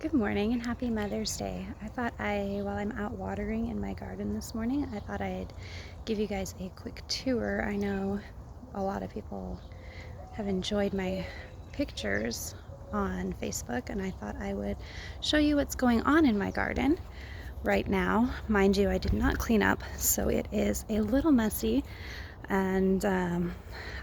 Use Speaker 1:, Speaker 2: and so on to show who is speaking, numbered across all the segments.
Speaker 1: Good morning and happy Mother's Day. While I'm out watering in my garden this morning, I thought I'd give you guys a quick tour. I know a lot of people have enjoyed my pictures on Facebook, and I thought I would show you what's going on in my garden right now. Mind you, I did not clean up, so it is a little messy, and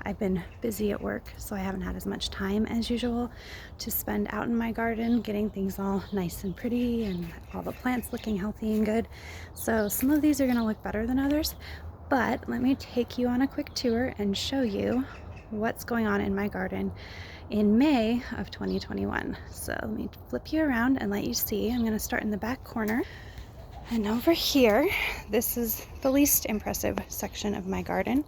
Speaker 1: I've been busy at work, so I haven't had as much time as usual to spend out in my garden getting things all nice and pretty and all the plants looking healthy and good. So some of these are going to look better than others, but let me take you on a quick tour and show you what's going on in my garden in May of 2021. So let me flip you around and let you see. I'm going to start in the back corner. And over here, this is the least impressive section of my garden.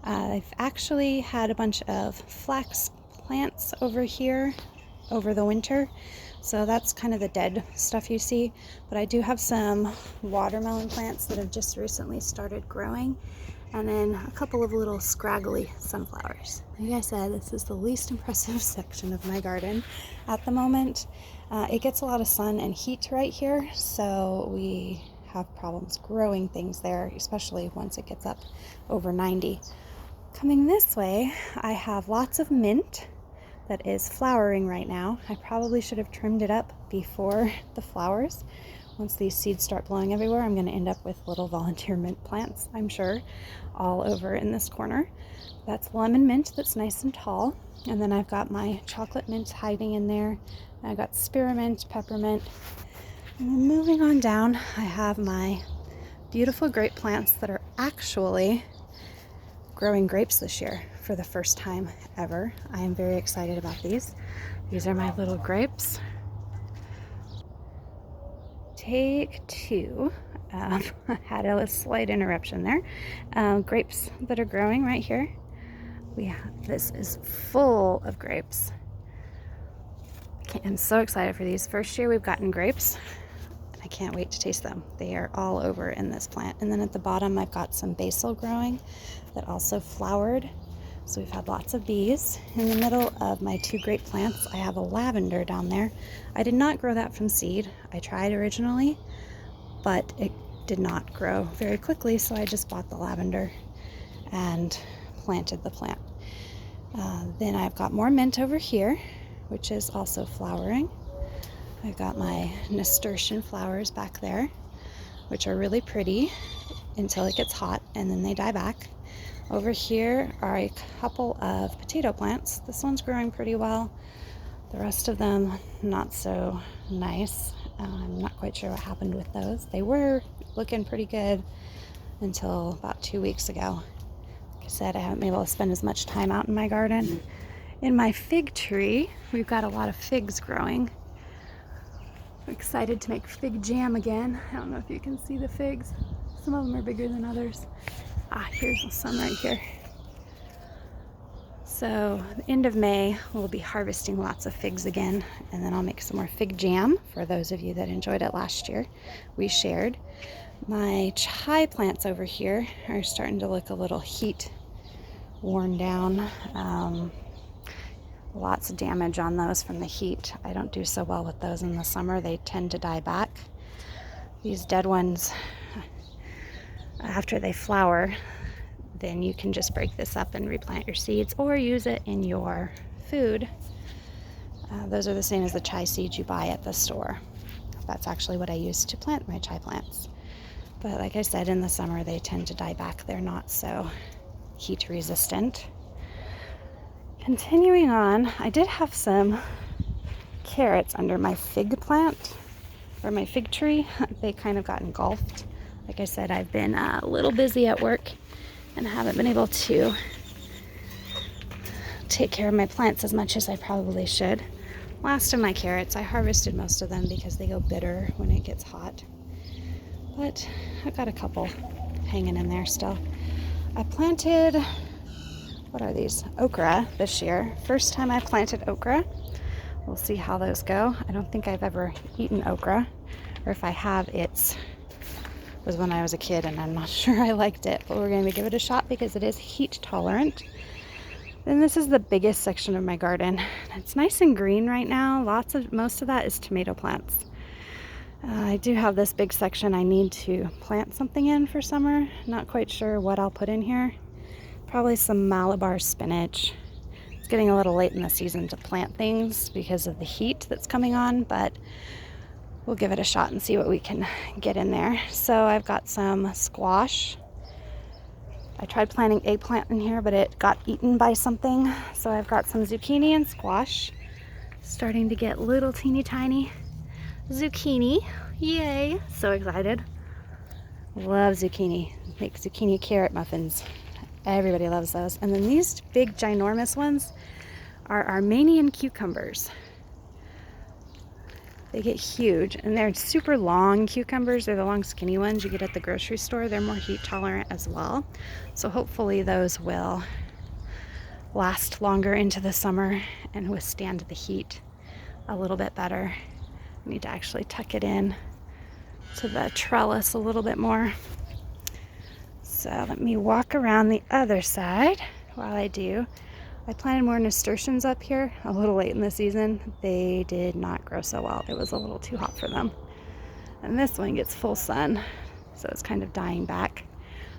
Speaker 1: I've actually had a bunch of flax plants over here over the winter. So that's kind of the dead stuff you see. But I do have some watermelon plants that have just recently started growing. And then a couple of little scraggly sunflowers. Like I said, this is the least impressive section of my garden at the moment. It gets a lot of sun and heat right here, so we have problems growing things there, especially once it gets up over 90. Coming this way, I have lots of mint that is flowering right now. I probably should have trimmed it up before the flowers. Once these seeds start blowing everywhere, I'm going to end up with little volunteer mint plants, I'm sure, all over in this corner. That's lemon mint that's nice and tall. And then I've got my chocolate mint hiding in there. I've got spearmint, peppermint. And then moving on down, I have my beautiful grape plants that are actually growing grapes this year for the first time ever. I am very excited about these. These are my little grapes. Take two. I had a slight interruption there. Grapes that are growing right here. This is full of grapes. I'm so excited for these. First year we've gotten grapes. I can't wait to taste them. They are all over in this plant. And then at the bottom I've got some basil growing that also flowered. So we've had lots of these. In the middle of my two grape plants, I have a lavender down there. I did not grow that from seed. I tried originally, but it did not grow very quickly, so I just bought the lavender and planted the plant. Then I've got more mint over here, which is also flowering. I've got my nasturtium flowers back there, which are really pretty until it gets hot, and then they die back. Over here are a couple of potato plants. This one's growing pretty well. The rest of them, not so nice. I'm not quite sure what happened with those. They were looking pretty good until about 2 weeks ago. Like I said, I haven't been able to spend as much time out in my garden. In my fig tree, we've got a lot of figs growing. I'm excited to make fig jam again. I don't know if you can see the figs. Some of them are bigger than others. Here's some right here. So the end of May, we'll be harvesting lots of figs again, and then I'll make some more fig jam for those of you that enjoyed it last year. We shared. My chai plants over here are starting to look a little heat worn down. Lots of damage on those from the heat. I don't do so well with those in the summer. They tend to die back. These dead ones, after they flower, then you can just break this up and replant your seeds or use it in your food. Those are the same as the chai seeds you buy at the store. That's actually what I use to plant my chai plants. But like I said, in the summer they tend to die back. They're not so heat resistant. Continuing on, I did have some carrots under my fig plant, or my fig tree. They kind of got engulfed. Like I said, I've been a little busy at work and haven't been able to take care of my plants as much as I probably should. Last of my carrots, I harvested most of them because they go bitter when it gets hot. But I've got a couple hanging in there still. I planted, what are these? Okra this year. First time I planted okra. We'll see how those go. I don't think I've ever eaten okra, or if I have, was when I was a kid and I'm not sure I liked it, but we're going to give it a shot because it is heat tolerant. Then this is the biggest section of my garden. It's nice and green right now. Most of that is tomato plants. I do have this big section I need to plant something in for summer. Not quite sure what I'll put in here. Probably some Malabar spinach. It's getting a little late in the season to plant things because of the heat that's coming on, but we'll give it a shot and see what we can get in there. So I've got some squash. I tried planting eggplant in here, but it got eaten by something. So I've got some zucchini and squash. Starting to get little teeny tiny zucchini. Yay! So excited. Love zucchini. Make zucchini carrot muffins. Everybody loves those. And then these big ginormous ones are Armenian cucumbers. They get huge, and they're super long cucumbers. They're the long skinny ones you get at the grocery store. They're more heat tolerant as well. So hopefully those will last longer into the summer and withstand the heat a little bit better. I need to actually tuck it in to the trellis a little bit more. So let me walk around the other side while I do. I planted more nasturtiums up here a little late in the season. They did not grow so well. It was a little too hot for them. And this one gets full sun, so it's kind of dying back.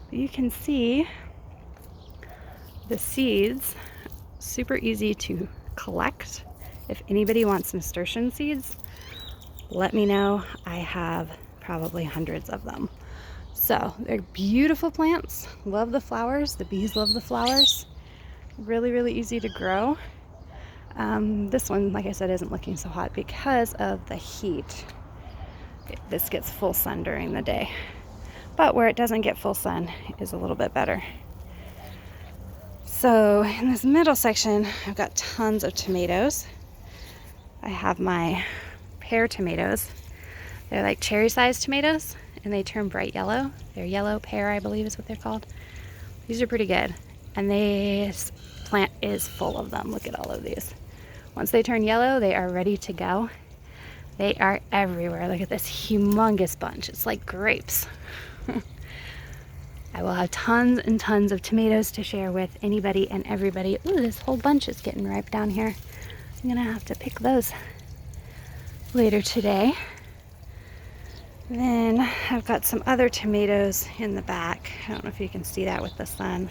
Speaker 1: But you can see the seeds, super easy to collect. If anybody wants nasturtium seeds, let me know. I have probably hundreds of them. So they're beautiful plants. Love the flowers. The bees love the flowers. Really, really easy to grow. This one, like I said, isn't looking so hot because of the heat. This gets full sun during the day. But where it doesn't get full sun is a little bit better. So in this middle section, I've got tons of tomatoes. I have my pear tomatoes. They're like cherry-sized tomatoes, and they turn bright yellow. They're yellow pear, I believe is what they're called. These are pretty good. And this plant is full of them. Look at all of these. Once they turn yellow, they are ready to go. They are everywhere. Look at this humongous bunch. It's like grapes. I will have tons and tons of tomatoes to share with anybody and everybody. Ooh, this whole bunch is getting ripe down here. I'm gonna have to pick those later today. Then I've got some other tomatoes in the back. I don't know if you can see that with the sun,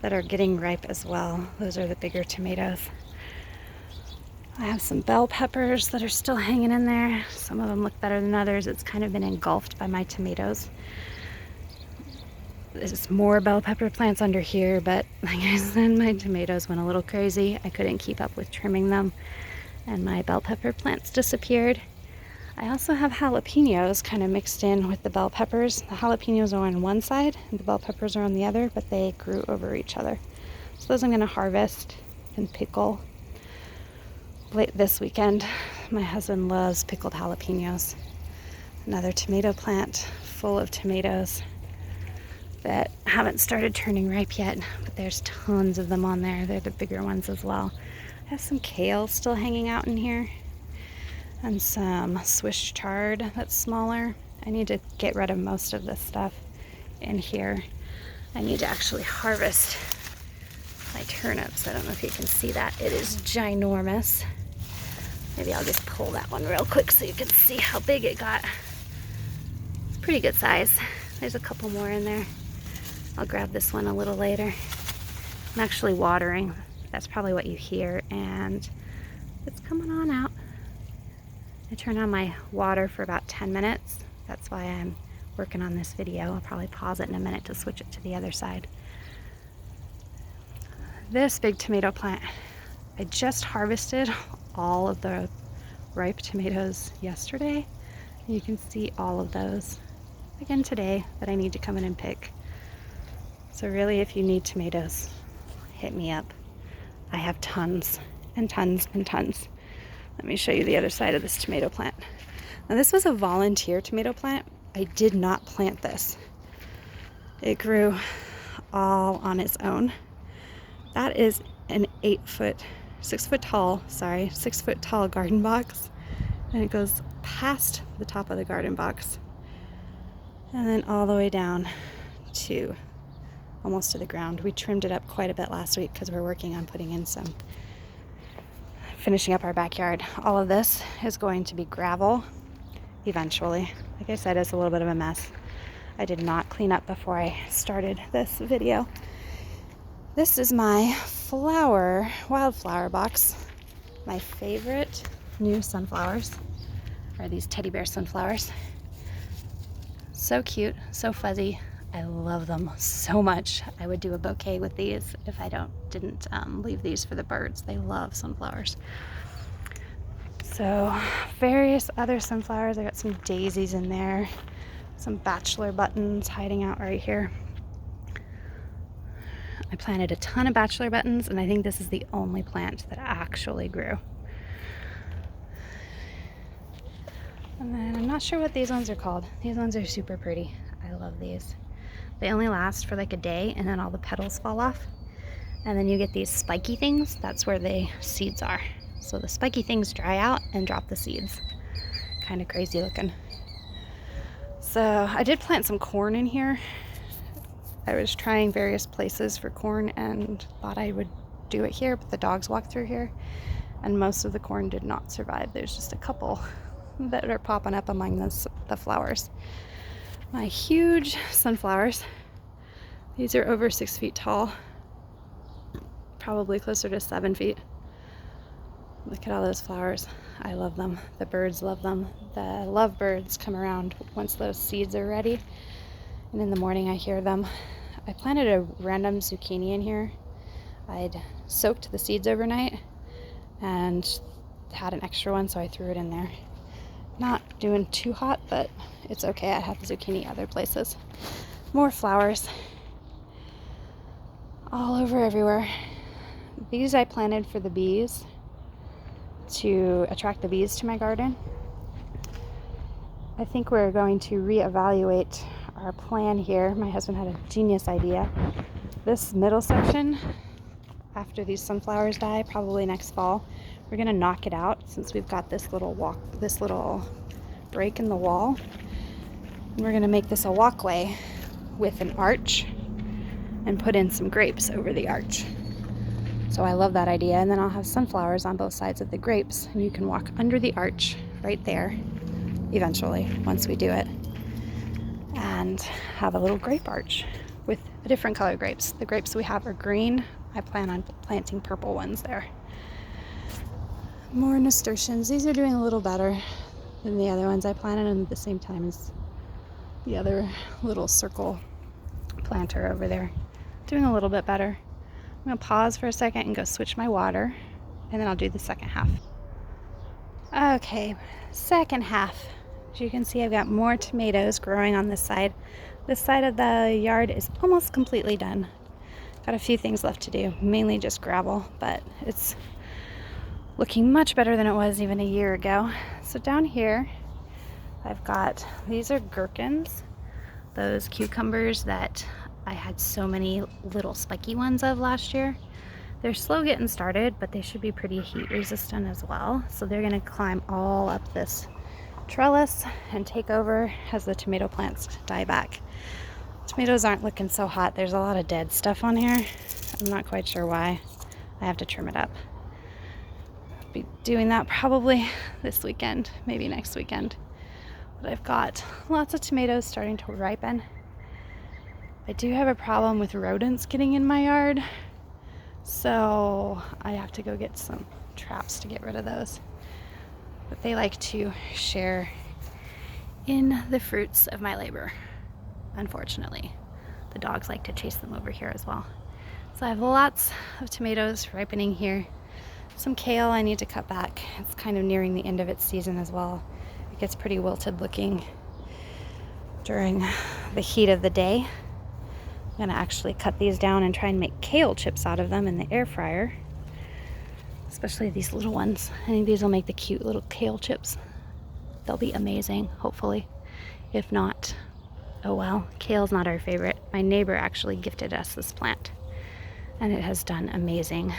Speaker 1: that are getting ripe as well. Those are the bigger tomatoes. I have some bell peppers that are still hanging in there. Some of them look better than others. It's kind of been engulfed by my tomatoes. There's more bell pepper plants under here, but like I said, my tomatoes went a little crazy. I couldn't keep up with trimming them, and my bell pepper plants disappeared. I also have jalapenos kind of mixed in with the bell peppers. The jalapenos are on one side and the bell peppers are on the other, but they grew over each other. So those I'm going to harvest and pickle late this weekend. My husband loves pickled jalapenos. Another tomato plant full of tomatoes that haven't started turning ripe yet, but there's tons of them on there. They're the bigger ones as well. I have some kale still hanging out in here, and some Swiss chard that's smaller. I need to get rid of most of this stuff in here. I need to actually harvest my turnips. I don't know if you can see that. It is ginormous. Maybe I'll just pull that one real quick so you can see how big it got. It's pretty good size. There's a couple more in there. I'll grab this one a little later. I'm actually watering. That's probably what you hear, and it's coming on out. I turn on my water for about 10 minutes. That's why I'm working on this video. I'll probably pause it in a minute to switch it to the other side. This big tomato plant, I just harvested all of the ripe tomatoes yesterday. You can see all of those again today that I need to come in and pick. So really, if you need tomatoes, hit me up. I have tons and tons and tons. Let me show you the other side of this tomato plant. Now this was a volunteer tomato plant. I did not plant this. It grew all on its own. That is an 6 foot tall garden box. And it goes past the top of the garden box. And then all the way down to almost to the ground. We trimmed it up quite a bit last week because we're working on finishing up our backyard. All of this is going to be gravel eventually. Like I said, it's a little bit of a mess. I did not clean up before I started this video. This is my wildflower box. My favorite new sunflowers are these teddy bear sunflowers. So cute, so fuzzy. I love them so much. I would do a bouquet with these if I didn't leave these for the birds. They love sunflowers. So various other sunflowers. I got some daisies in there, some bachelor buttons hiding out right here. I planted a ton of bachelor buttons, and I think this is the only plant that actually grew. And then I'm not sure what these ones are called. These ones are super pretty. I love these. They only last for like a day, and then all the petals fall off. And then you get these spiky things. That's where the seeds are. So the spiky things dry out and drop the seeds. Kind of crazy looking. So I did plant some corn in here. I was trying various places for corn and thought I would do it here, but the dogs walk through here, and most of the corn did not survive. There's just a couple that are popping up among the flowers. My huge sunflowers. These are over 6 feet tall, probably closer to 7 feet. Look at all those flowers. I love them. The birds love them. The lovebirds come around once those seeds are ready, and in the morning I hear them. I planted a random zucchini in here. I'd soaked the seeds overnight and had an extra one, so I threw it in there. Not doing too hot, but it's okay. I have zucchini other places. More flowers all over everywhere. These I planted for the bees, to attract the bees to my garden. I think we're going to reevaluate our plan here. My husband had a genius idea. This middle section, after these sunflowers die, probably next fall, we're gonna knock it out since we've got this little break in the wall. And we're gonna make this a walkway with an arch and put in some grapes over the arch. So I love that idea. And then I'll have sunflowers on both sides of the grapes, and you can walk under the arch right there eventually once we do it, and have a little grape arch with a different color grapes. The grapes we have are green. I plan on planting purple ones there. More nasturtiums. These are doing a little better than the other ones. I planted them at the same time as the other little circle planter over there. Doing a little bit better. I'm gonna pause for a second and go switch my water, and then I'll do the second half. Okay, second half. As you can see, I've got more tomatoes growing on this side. This side of the yard is almost completely done. Got a few things left to do, mainly just gravel, but it's looking much better than it was even a year ago. So down here, I've got, these are gherkins, those cucumbers that I had so many little spiky ones of last year. They're slow getting started, but they should be pretty heat resistant as well. So they're gonna climb all up this trellis and take over as the tomato plants die back. Tomatoes aren't looking so hot. There's a lot of dead stuff on here. I'm not quite sure why. I have to trim it up. I'll be doing that probably this weekend, maybe next weekend. But I've got lots of tomatoes starting to ripen. I do have a problem with rodents getting in my yard, so I have to go get some traps to get rid of those. But they like to share in the fruits of my labor, unfortunately. The dogs like to chase them over here as well. So I have lots of tomatoes ripening here. Some kale I need to cut back. It's kind of nearing the end of its season as well. It gets pretty wilted looking during the heat of the day. I'm gonna actually cut these down and try and make kale chips out of them in the air fryer. Especially these little ones. I think these will make the cute little kale chips. They'll be amazing, hopefully. If not, oh well. Kale's not our favorite. My neighbor actually gifted us this plant, and it has done amazing.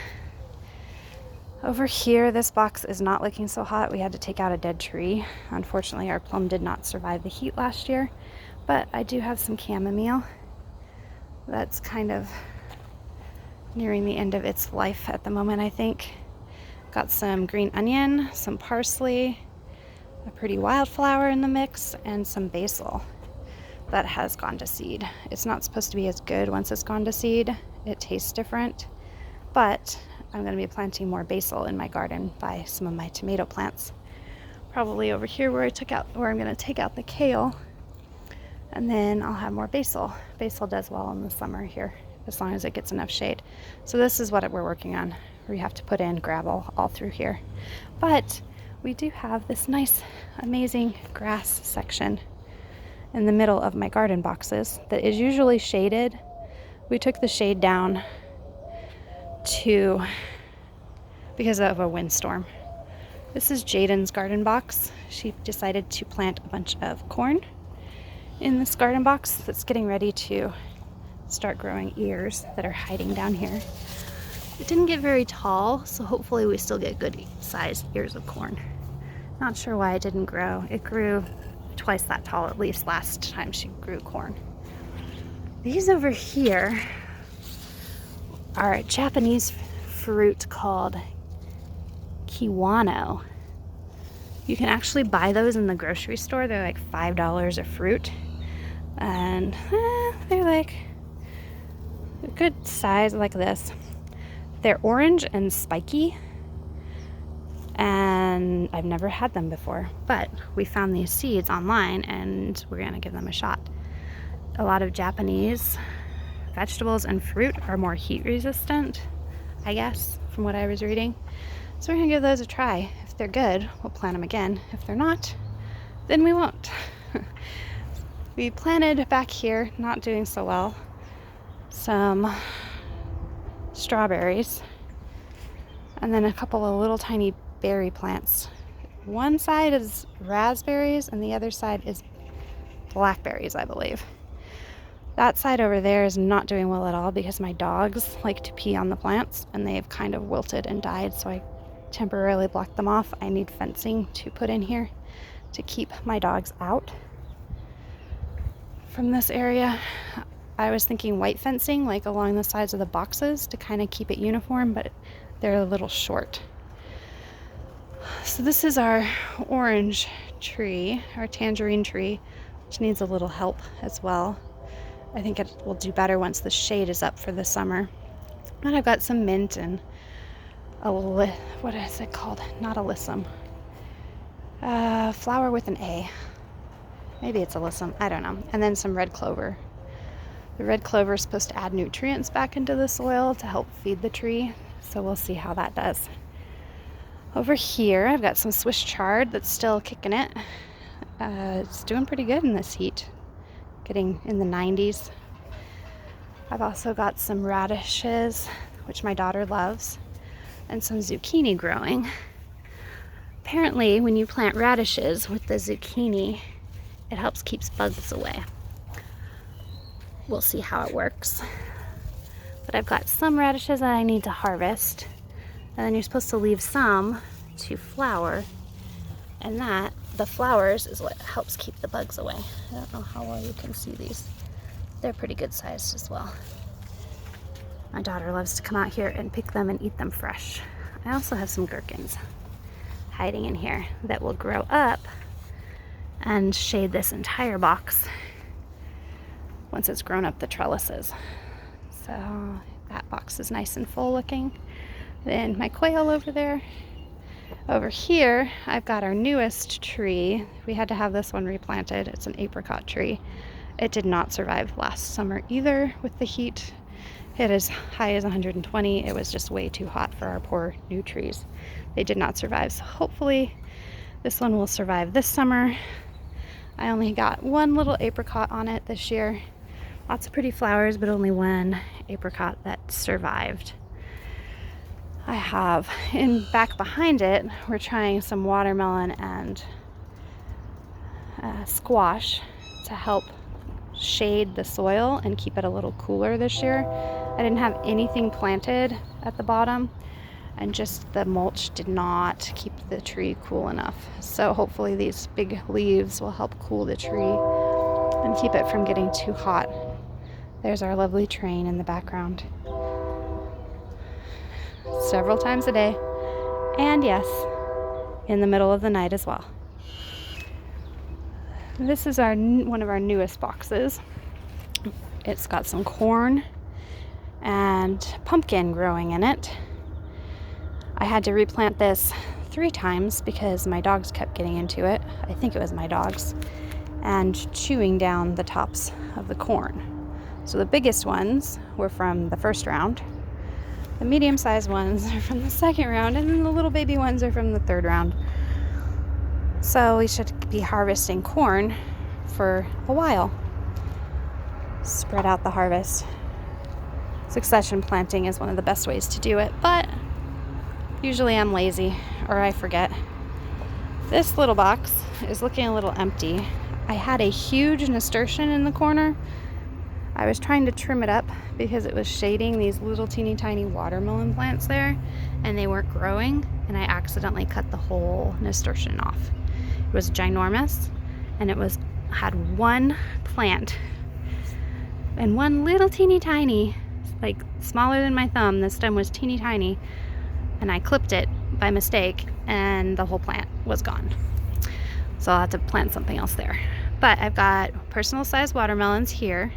Speaker 1: Over here, this box is not looking so hot. We had to take out a dead tree. Unfortunately, our plum did not survive the heat last year, but I do have some chamomile, that's kind of nearing the end of its life at the moment, I think. Got some green onion, some parsley, a pretty wildflower in the mix, and some basil that has gone to seed. It's not supposed to be as good once it's gone to seed. It tastes different, but I'm going to be planting more basil in my garden by some of my tomato plants. Probably over here where I'm going to take out the kale, and then I'll have more basil. Basil does well in the summer here, as long as it gets enough shade. So this is what we're working on. We have to put in gravel all through here. But we do have this nice, amazing grass section in the middle of my garden boxes that is usually shaded. We took the shade down because of a windstorm. This is Jaden's garden box. She decided to plant a bunch of corn in this garden box that's getting ready to start growing ears that are hiding down here. It didn't get very tall, so hopefully we still get good sized ears of corn. Not sure why it didn't grow. It grew twice that tall, at least last time she grew corn. These over here are a Japanese fruit called kiwano. You can actually buy those in the grocery store. They're like $5 a fruit, and they're like a good size, like this. They're orange and spiky, and I've never had them before, but we found these seeds online and we're gonna give them a shot. A lot of Japanese vegetables and fruit are more heat resistant, I guess, from what I was reading. So we're gonna give those a try. If they're good, we'll plant them again. If they're not, then we won't. We planted back here, not doing so well, some strawberries, and then a couple of little tiny berry plants. One side is raspberries and the other side is blackberries, I believe. That side over there is not doing well at all because my dogs like to pee on the plants and they've kind of wilted and died, so I temporarily blocked them off. I need fencing to put in here to keep my dogs out from this area. I was thinking white fencing, like along the sides of the boxes, to kind of keep it uniform, but they're a little short. So this is our orange tree, our tangerine tree, which needs a little help as well. I think it will do better once the shade is up for the summer. And I've got some mint and what is it called? Not alyssum. Flower with an A. Maybe it's alyssum, I don't know. And then some red clover. The red clover is supposed to add nutrients back into the soil to help feed the tree, so we'll see how that does. Over here, I've got some Swiss chard that's still kicking it. It's doing pretty good in this heat, getting in the 90s. I've also got some radishes, which my daughter loves, and some zucchini growing. Apparently, when you plant radishes with the zucchini, it helps keep bugs away. We'll see how it works. But I've got some radishes that I need to harvest, and then you're supposed to leave some to flower, and the flowers is what helps keep the bugs away. I don't know how well you can see these. They're pretty good sized as well. My daughter loves to come out here and pick them and eat them fresh. I also have some gherkins hiding in here that will grow up and shade this entire box once it's grown up the trellises. So that box is nice and full looking. Then my quail over there. Over here, I've got our newest tree. We had to have this one replanted. It's an apricot tree. It did not survive last summer either with the heat. Hit as high as 120. It was just way too hot for our poor new trees. They did not survive. So hopefully this one will survive this summer. I only got one little apricot on it this year. Lots of pretty flowers, but only one apricot that survived. I have, back behind it, we're trying some watermelon and squash to help shade the soil and keep it a little cooler this year. I didn't have anything planted at the bottom, and just the mulch did not keep the tree cool enough. So hopefully these big leaves will help cool the tree and keep it from getting too hot There's our lovely train in the background. Several times a day. And yes, in the middle of the night as well. This is one of our newest boxes. It's got some corn and pumpkin growing in it. I had to replant this 3 times because my dogs kept getting into it. I think it was my dogs. And chewing down the tops of the corn. So the biggest ones were from the first round. The medium-sized ones are from the second round, and then the little baby ones are from the third round. So we should be harvesting corn for a while. Spread out the harvest. Succession planting is one of the best ways to do it, but usually I'm lazy or I forget. This little box is looking a little empty. I had a huge nasturtium in the corner. I was trying to trim it up because it was shading these little teeny tiny watermelon plants there, and they weren't growing, and I accidentally cut the whole nasturtium off. It was ginormous, and it had one plant and one little teeny tiny, like smaller than my thumb. The stem was teeny tiny, and I clipped it by mistake, and the whole plant was gone. So I'll have to plant something else there. But I've got personal sized watermelons here.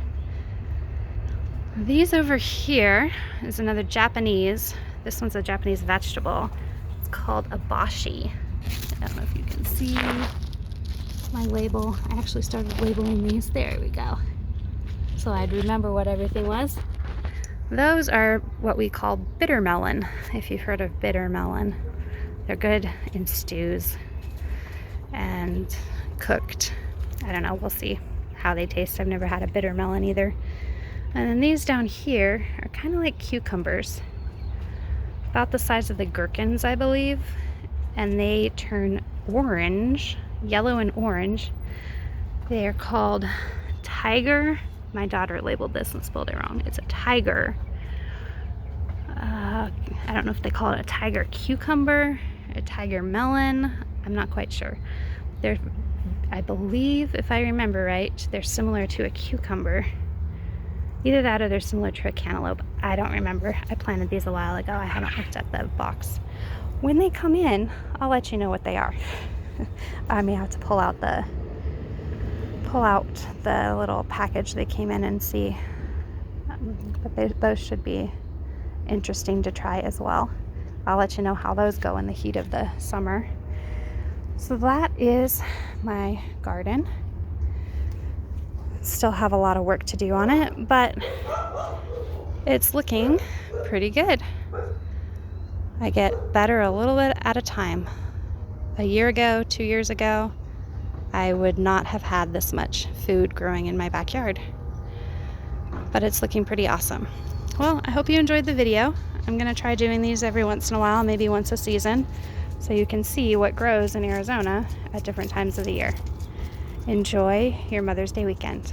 Speaker 1: These over here is another Japanese. This one's a Japanese vegetable. It's called abashi. I don't know if you can see my label. I actually started labeling these. There we go. So I'd remember what everything was. Those are what we call bitter melon, if you've heard of bitter melon. They're good in stews and cooked. I don't know, we'll see how they taste. I've never had a bitter melon either. And then these down here are kind of like cucumbers, about the size of the gherkins, I believe, and they turn orange, yellow and orange. They are called tiger. My daughter labeled this and spelled it wrong. It's a tiger. I don't know if they call it a tiger cucumber, a tiger melon. I'm not quite sure. I believe, if I remember right, they're similar to a cucumber. Either that or they're similar to a cantaloupe. I don't remember. I planted these a while ago. I haven't looked at the box. When they come in, I'll let you know what they are. I may have to pull out the little package they came in and see. But those should be interesting to try as well. I'll let you know how those go in the heat of the summer. So that is my garden. Still have a lot of work to do on it, but it's looking pretty good. I get better a little bit at a time. A year ago, 2 years ago, I would not have had this much food growing in my backyard. But it's looking pretty awesome. Well, I hope you enjoyed the video. I'm going to try doing these every once in a while, maybe once a season, so you can see what grows in Arizona at different times of the year. Enjoy your Mother's Day weekend.